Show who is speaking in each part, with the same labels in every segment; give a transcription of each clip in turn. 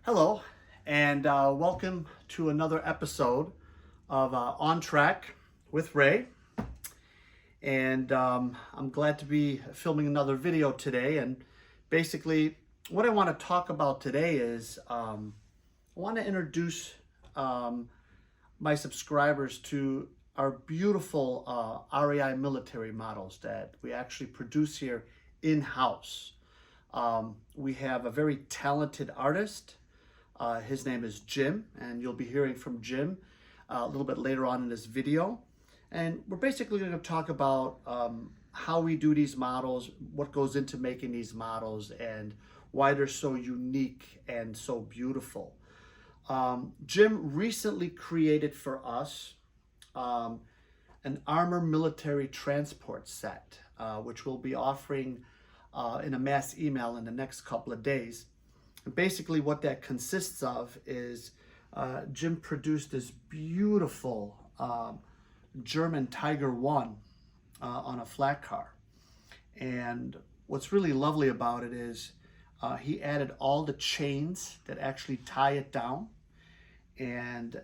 Speaker 1: Hello, and welcome to another episode of On Track with Ray. And I'm glad to be filming another video today. And basically, what I want to talk about today is I want to introduce my subscribers to our beautiful REI military models that we actually produce here in-house. We have a very talented artist. His name is Jim, and you'll be hearing from Jim a little bit later on in this video. And we're basically going to talk about how we do these models, what goes into making these models, and why they're so unique and so beautiful. Jim recently created for us an armor military transport set, which we'll be offering in a mass email in the next couple of days. And basically what that consists of is Jim produced this beautiful German Tiger 1 on a flat car. And what's really lovely about it is he added all the chains that actually tie it down. And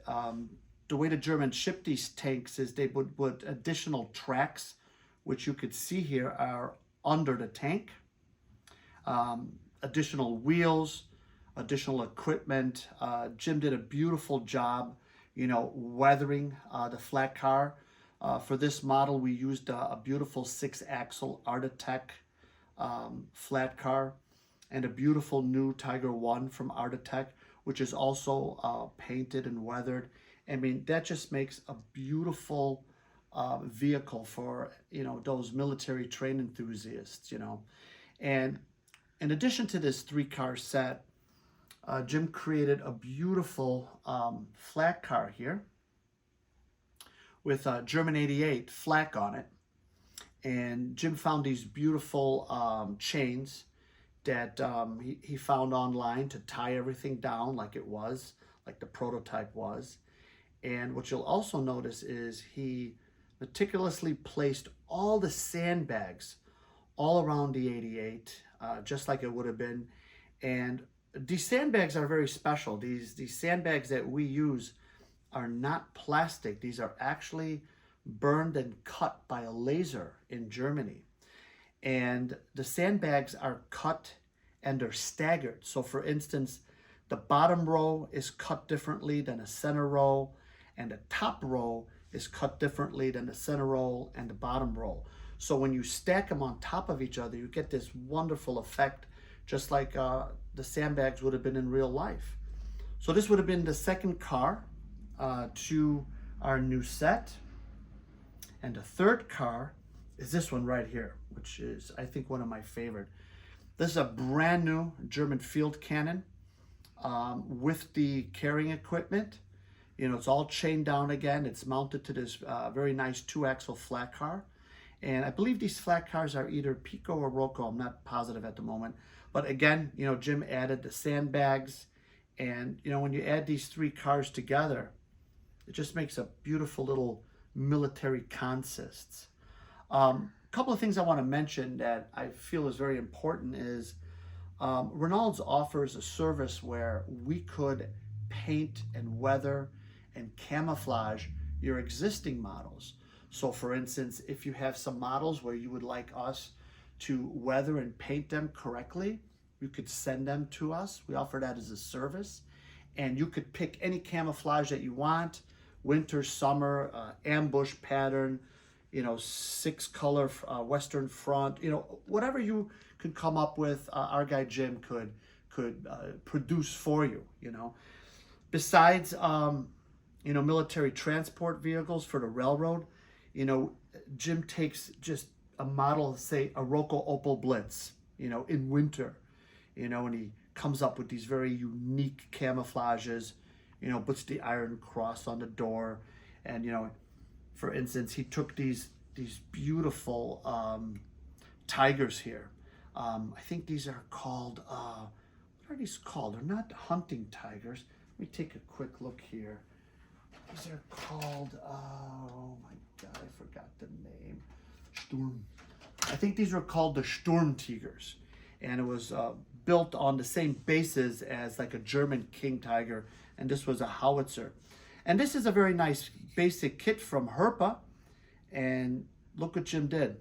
Speaker 1: the way the Germans ship these tanks is they would put additional tracks, which you could see here are under the tank. Additional wheels, additional equipment. Jim did a beautiful job, weathering the flat car. For this model, we used a beautiful 6-axle Artitech flat car and a beautiful new Tiger 1 from Artitech, which is also painted and weathered. I mean, that just makes a beautiful vehicle for, those military train enthusiasts, And in addition to this 3-car set, Jim created a beautiful flat car here with German 88 flak on it. And Jim found these beautiful chains that he found online to tie everything down like it was, like the prototype was. And what you'll also notice is he meticulously placed all the sandbags all around the 88, just like it would have been. And these sandbags are very special. These sandbags that we use are not plastic. These are actually burned and cut by a laser in Germany. And the sandbags are cut and they're staggered. So for instance, the bottom row is cut differently than the center row, and the top row is cut differently than the center row and the bottom row. So when you stack them on top of each other, you get this wonderful effect, just like the sandbags would have been in real life. So this would have been the second car to our new set. And the third car is this one right here, which is, I think, one of my favorite. This is a brand new German field cannon with the carrying equipment. It's all chained down again. It's mounted to this very nice 2-axle flat car. And I believe these flat cars are either Pico or Roco. I'm not positive at the moment. But again, Jim added the sandbags. And, when you add these 3 cars together, it just makes a beautiful little military consist. A couple of things I want to mention that I feel is very important is Reynolds offers a service where we could paint and weather and camouflage your existing models. So for instance, if you have some models where you would like us to weather and paint them correctly, you could send them to us. We offer that as a service. And you could pick any camouflage that you want, winter, summer, ambush pattern, 6-color Western front, whatever you could come up with, our guy Jim could produce for you, Besides, military transport vehicles for the railroad, Jim takes just a model, say a Roco Opel Blitz, in winter, and he comes up with these very unique camouflages, puts the Iron Cross on the door. And, for instance, he took these beautiful tigers here. I think these are called, what are these called? They're not hunting tigers. Let me take a quick look here. These are called, oh my God, I forgot the name. Sturm. I think these were called the Sturm Tigers. And it was built on the same basis as like a German King Tiger, and this was a howitzer. And this is a very nice basic kit from Herpa, and look what Jim did.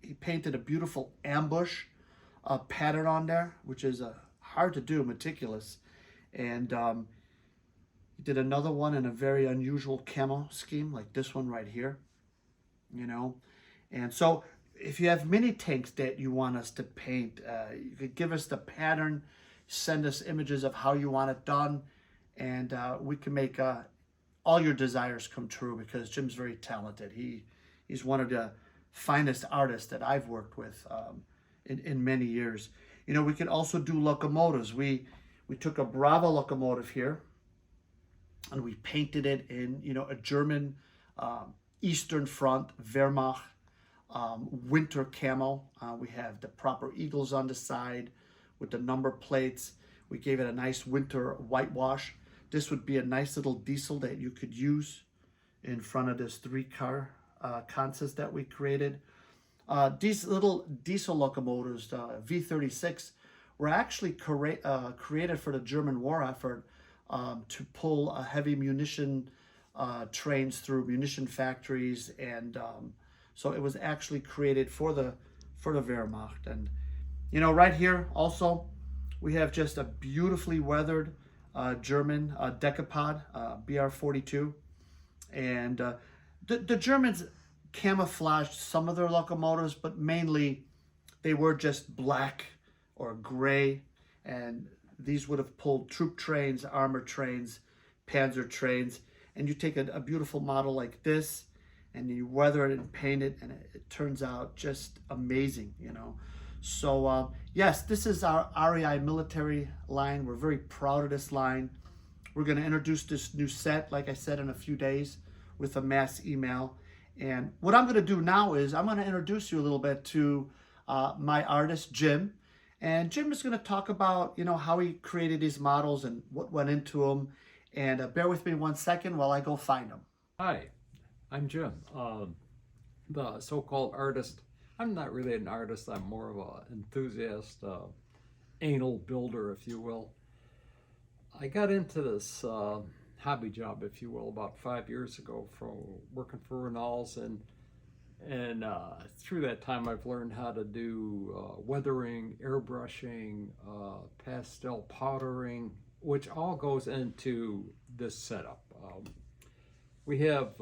Speaker 1: He painted a beautiful ambush pattern on there, which is hard to do, meticulous. And he did another one in a very unusual camo scheme, like this one right here, you know. And so if you have mini tanks that you want us to paint, you could give us the pattern, send us images of how you want it done, and we can make all your desires come true, because Jim's very talented. He's one of the finest artists that I've worked with in many years. You know, we could also do locomotives. We took a Bravo locomotive here, and we painted it in, you know, a German Eastern Front Wehrmacht winter camo. We have the proper eagles on the side with the number plates. We gave it a nice winter whitewash. This would be a nice little diesel that you could use in front of this 3-car consist that we created. These little diesel locomotives, V36, were actually created for the German war effort to pull heavy munition trains through munition factories, and so it was actually created for the Wehrmacht. And you know, right here also we have just a beautifully weathered German decapod BR-42, and the Germans camouflaged some of their locomotives, but mainly they were just black or gray, and these would have pulled troop trains, armored trains, panzer trains. And you take a beautiful model like this and you weather it and paint it, and it turns out just amazing, you know. So yes, this is our REI military line. We're very proud of this line. We're going to introduce this new set, like I said, in a few days with a mass email. And what I'm going to do now is I'm going to introduce you a little bit to my artist, Jim. And Jim is going to talk about, you know, how he created these models and what went into them. And bear with me 1 second while I go find them.
Speaker 2: Hi, I'm Jim, the so-called artist. I'm not really an artist. I'm more of an enthusiast, anal builder, if you will. I got into this hobby job, if you will, about 5 years ago from working for Reynolds, and through that time I've learned how to do weathering, airbrushing, pastel powdering, which all goes into this setup. We have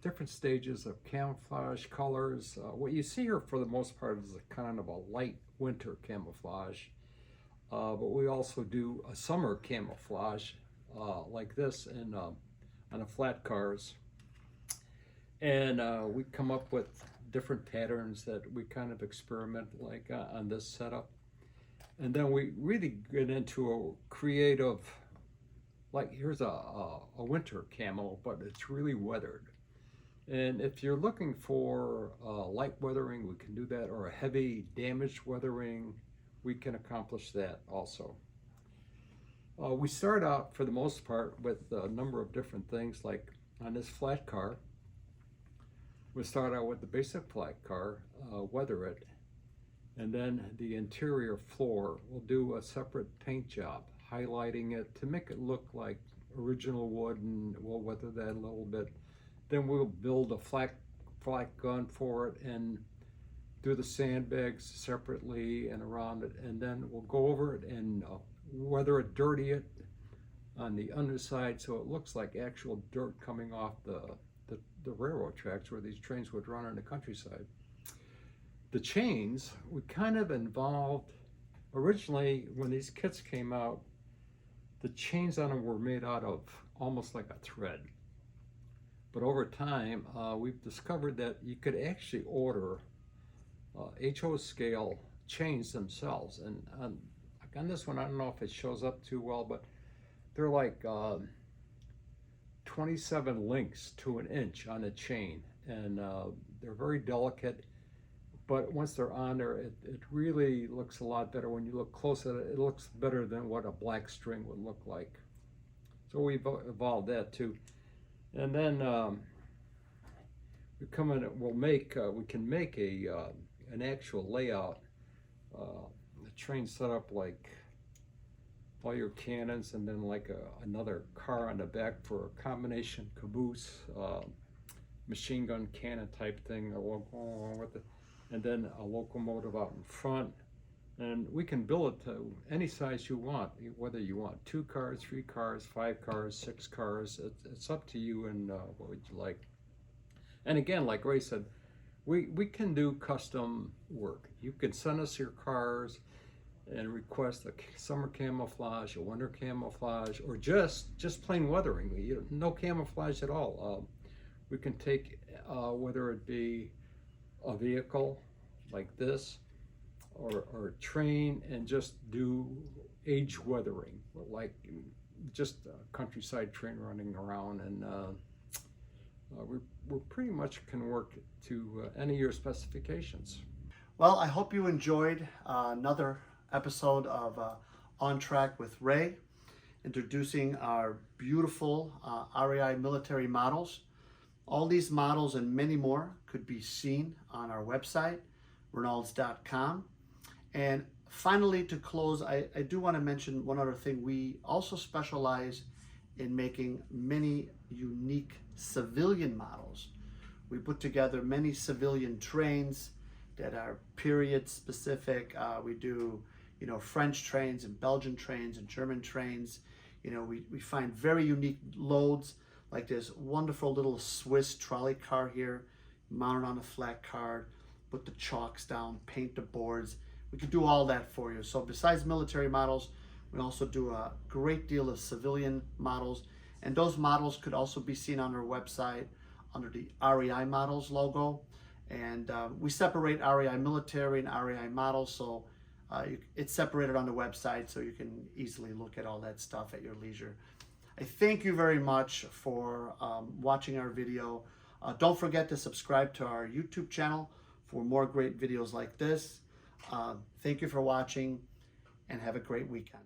Speaker 2: different stages of camouflage colors. What you see here for the most part is a kind of a light winter camouflage, but we also do a summer camouflage like this on the flat cars. And we come up with different patterns that we kind of experiment like on this setup. And then we really get into a creative, like here's a winter camo, but it's really weathered. And if you're looking for light weathering, we can do that, or a heavy damaged weathering, we can accomplish that also. We start out for the most part with a number of different things, like on this flat car, we start out with the basic flat car, weather it, and then the interior floor, we'll do a separate paint job, highlighting it to make it look like original wood, and we'll weather that a little bit. Then we'll build a flat gun for it and do the sandbags separately and around it, and then we'll go over it and weather it, dirty it on the underside so it looks like actual dirt coming off the railroad tracks where these trains would run in the countryside. The chains, we kind of involved, originally when these kits came out, the chains on them were made out of almost like a thread. But over time, we've discovered that you could actually order HO scale chains themselves. And on this one, I don't know if it shows up too well, but they're like 27 links to an inch on a chain. And they're very delicate. But once they're on there, it really looks a lot better. When you look close at it, it looks better than what a black string would look like. So we've evolved that too. And then we come in. We can make an actual layout train set up like all your cannons, and then like another car on the back for a combination caboose, machine gun cannon type thing along with it, and then a locomotive out in front. And we can build it to any size you want, whether you want 2 cars, 3 cars, 5 cars, 6 cars. It's up to you and what would you like. And again, like Ray said, we can do custom work. You can send us your cars and request a summer camouflage, a winter camouflage, or just plain weathering. No camouflage at all. We can take whether it be a vehicle like this or a train, and just do age weathering, like just a countryside train running around, and we pretty much can work to any of your specifications.
Speaker 1: Well, I hope you enjoyed another episode of On Track with Ray, introducing our beautiful REI military models. All these models and many more could be seen on our website, Reynolds.com. And finally, to close, I do want to mention one other thing. We also specialize in making many unique civilian models. We put together many civilian trains that are period specific. We do, French trains and Belgian trains and German trains. We find very unique loads, like this wonderful little Swiss trolley car here, mounted on a flat card, put the chalks down, paint the boards. We can do all that for you. So besides military models, we also do a great deal of civilian models. And those models could also be seen on our website under the REI Models logo. And we separate REI military and REI models, so it's separated on the website, so you can easily look at all that stuff at your leisure. I thank you very much for watching our video. Don't forget to subscribe to our YouTube channel for more great videos like this. Thank you for watching, and have a great weekend.